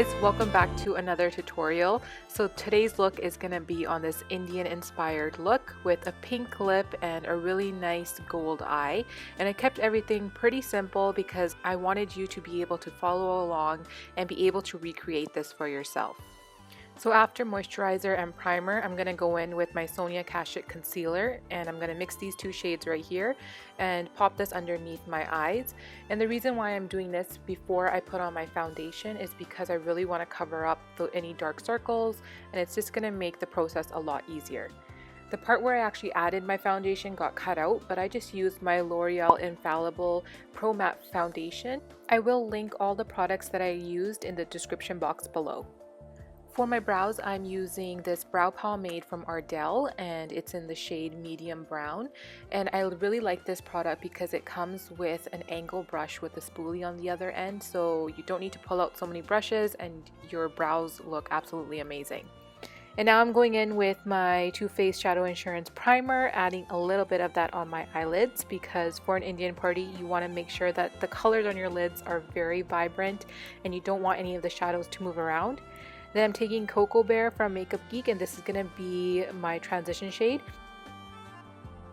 guys, welcome back to another tutorial. So today's look is going to be on this Indian inspired look with a pink lip and a really nice gold eye. And I kept everything pretty simple because I wanted you to be able to follow along and be able to recreate this for yourself. So after moisturizer and primer, I'm going to go in with my Sonia Kashuk concealer, and I'm going to mix these two shades right here and pop this underneath my eyes. And the reason why I'm doing this before I put on my foundation is because I really want to cover up any dark circles, and it's just going to make the process a lot easier. The part where I actually added my foundation got cut out, but I just used my L'Oreal Infallible Pro Matte Foundation. I will link all the products that I used in the description box below. For my brows, I'm using this brow pomade from Ardell, and it's in the shade medium brown. And I really like this product because it comes with an angle brush with a spoolie on the other end, so you don't need to pull out so many brushes and your brows look absolutely amazing. And now I'm going in with my Too Faced Shadow Insurance Primer, adding a little bit of that on my eyelids because for an Indian party, you want to make sure that the colors on your lids are very vibrant and you don't want any of the shadows to move around. Then I'm taking Cocoa Bear from Makeup Geek, and this is going to be my transition shade.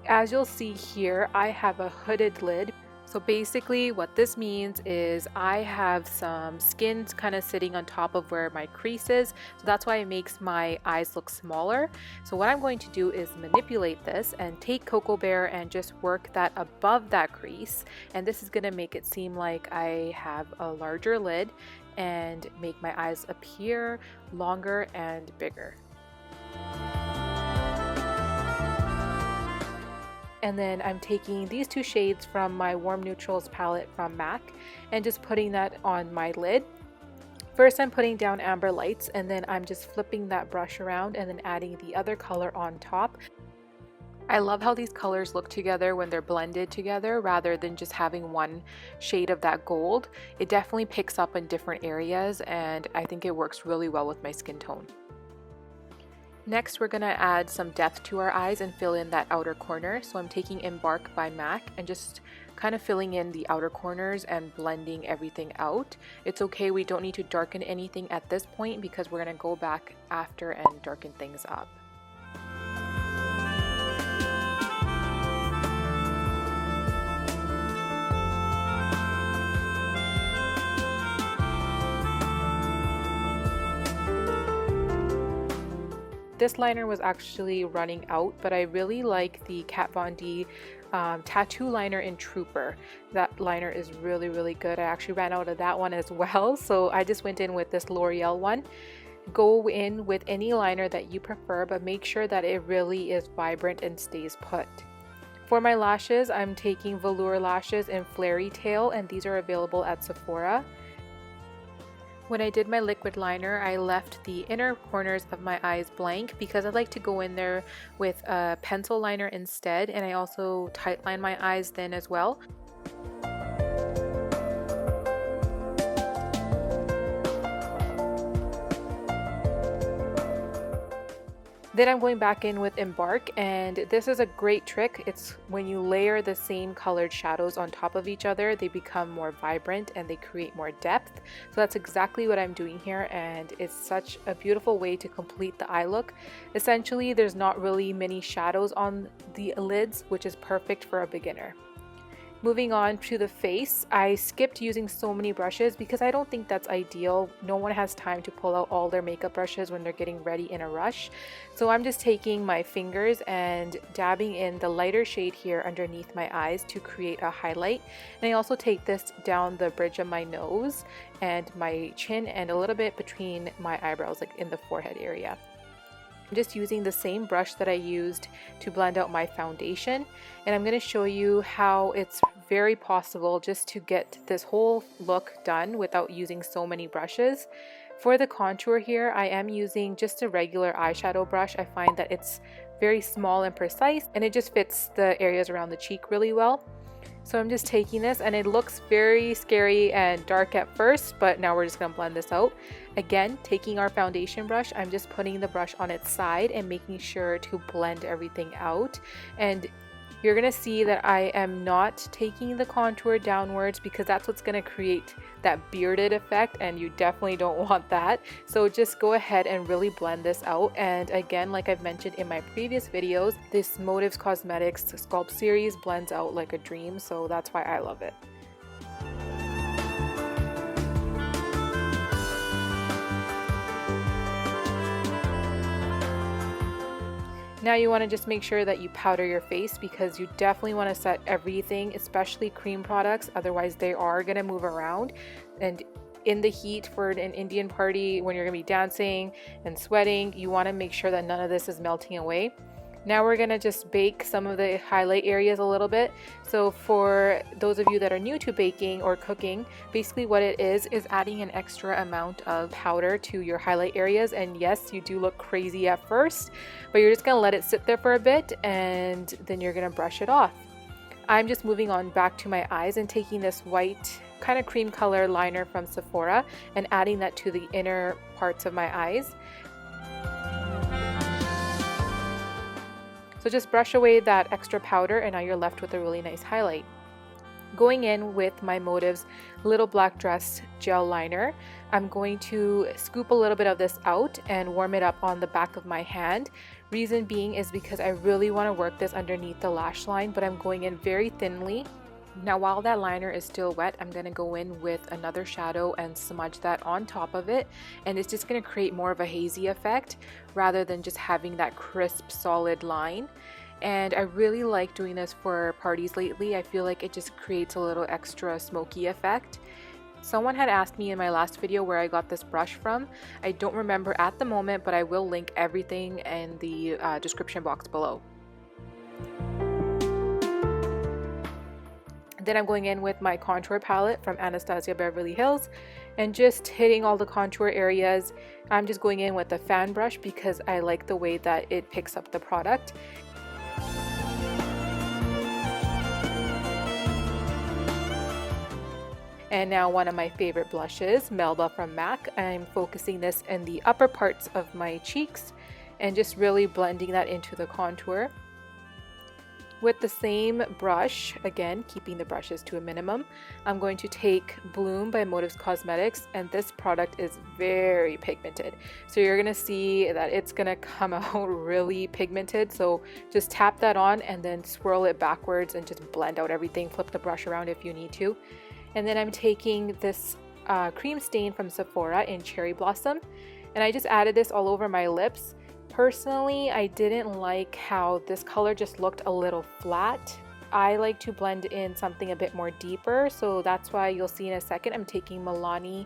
As you'll see here, I have a hooded lid. So basically what this means is I have some skin kind of sitting on top of where my crease is. So that's why it makes my eyes look smaller. So what I'm going to do is manipulate this and take Cocoa Bear and just work that above that crease. And this is going to make it seem like I have a larger lid and make my eyes appear longer and bigger. And then I'm taking these two shades from my Warm Neutrals palette from MAC and just putting that on my lid. First I'm putting down Amber Lights, and then I'm just flipping that brush around and then adding the other color on top. I love how these colors look together when they're blended together rather than just having one shade of that gold. It definitely picks up in different areas, and I think it works really well with my skin tone. Next, we're going to add some depth to our eyes and fill in that outer corner. So I'm taking Embark by MAC and just kind of filling in the outer corners and blending everything out. It's okay, we don't need to darken anything at this point because we're going to go back after and darken things up. This liner was actually running out, but I really like the Kat Von D tattoo liner in Trooper. That liner is really good. I actually ran out of that one as well, so I just went in with this L'Oreal one. Go in with any liner that you prefer, but make sure that it really is vibrant and stays put. For my lashes, I'm taking Velour Lashes in Flary Tail, and these are available at Sephora. When I did my liquid liner, I left the inner corners of my eyes blank because I like to go in there with a pencil liner instead, and I also tightline my eyes then as well. Then I'm going back in with Embark, and this is a great trick. It's when you layer the same colored shadows on top of each other, they become more vibrant and they create more depth. So that's exactly what I'm doing here, and it's such a beautiful way to complete the eye look. Essentially, there's not really many shadows on the lids, which is perfect for a beginner. Moving on to the face, I skipped using so many brushes because I don't think that's ideal. No one has time to pull out all their makeup brushes when they're getting ready in a rush. So I'm just taking my fingers and dabbing in the lighter shade here underneath my eyes to create a highlight. And I also take this down the bridge of my nose and my chin and a little bit between my eyebrows, like in the forehead area. I'm just using the same brush that I used to blend out my foundation, and I'm going to show you how it's very possible just to get this whole look done without using so many brushes. For the contour here, I am using just a regular eyeshadow brush. I find that it's very small and precise, and it just fits the areas around the cheek really well. So I'm just taking this, and it looks very scary and dark at first, but now we're just going to blend this out. Again, taking our foundation brush, I'm just putting the brush on its side and making sure to blend everything out. And You're going to see that I am not taking the contour downwards because that's what's going to create that bearded effect, and you definitely don't want that. So just go ahead and really blend this out. And again, like I've mentioned in my previous videos, this Motives Cosmetics Sculpt series blends out like a dream, so that's why I love it. Now you want to just make sure that you powder your face because you definitely want to set everything, especially cream products, otherwise they are going to move around. And in the heat for an Indian party, when you're going to be dancing and sweating, you want to make sure that none of this is melting away. Now we're going to just bake some of the highlight areas a little bit. So for those of you that are new to baking or cooking, basically what it is adding an extra amount of powder to your highlight areas. And yes, you do look crazy at first, but you're just going to let it sit there for a bit and then you're going to brush it off. I'm just moving on back to my eyes and taking this white kind of cream color liner from Sephora and adding that to the inner parts of my eyes. So just brush away that extra powder and now you're left with a really nice highlight. Going in with my Motives Little Black Dress gel liner, I'm going to scoop a little bit of this out and warm it up on the back of my hand. Reason being is because I really want to work this underneath the lash line, but I'm going in very thinly. Now while that liner is still wet, I'm going to go in with another shadow and smudge that on top of it, and it's just going to create more of a hazy effect rather than just having that crisp solid line. And I really like doing this for parties lately. I feel like it just creates a little extra smoky effect. Someone had asked me in my last video where I got this brush from. I don't remember at the moment, but I will link everything in the description box below. Then I'm going in with my contour palette from Anastasia Beverly Hills and just hitting all the contour areas. I'm just going in with a fan brush because I like the way that it picks up the product. And now one of my favorite blushes, Melba from MAC. I'm focusing this in the upper parts of my cheeks and just really blending that into the contour. With the same brush, again keeping the brushes to a minimum, I'm going to take Bloom by Motives Cosmetics, and this product is very pigmented. So you're gonna see that it's gonna come out really pigmented. So just tap that on and then swirl it backwards and just blend out everything. Flip the brush around if you need to. And then I'm taking this cream stain from Sephora in Cherry Blossom, and I just added this all over my lips. Personally, I didn't like how this color just looked a little flat. I like to blend in something a bit more deeper, so that's why you'll see in a second I'm taking Milani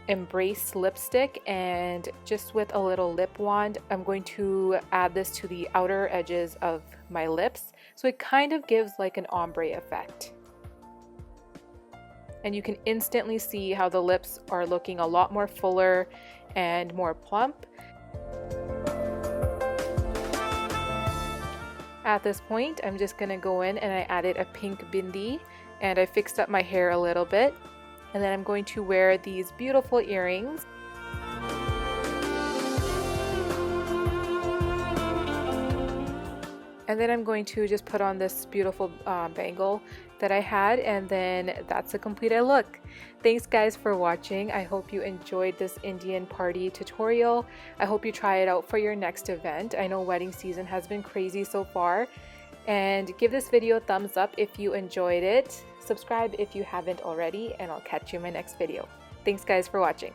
Embrace lipstick, and just with a little lip wand, I'm going to add this to the outer edges of my lips, so it kind of gives like an ombre effect. And you can instantly see how the lips are looking a lot more fuller and more plump. At this point, I'm just going to go in and I added a pink bindi and I fixed up my hair a little bit. And then I'm going to wear these beautiful earrings. And then I'm going to just put on this beautiful bangle that I had, and then that's a completed look. Thanks guys for watching. I hope you enjoyed this Indian party tutorial. I hope you try it out for your next event. I know wedding season has been crazy so far. And give this video a thumbs up if you enjoyed it. Subscribe if you haven't already, and I'll catch you in my next video. Thanks guys for watching.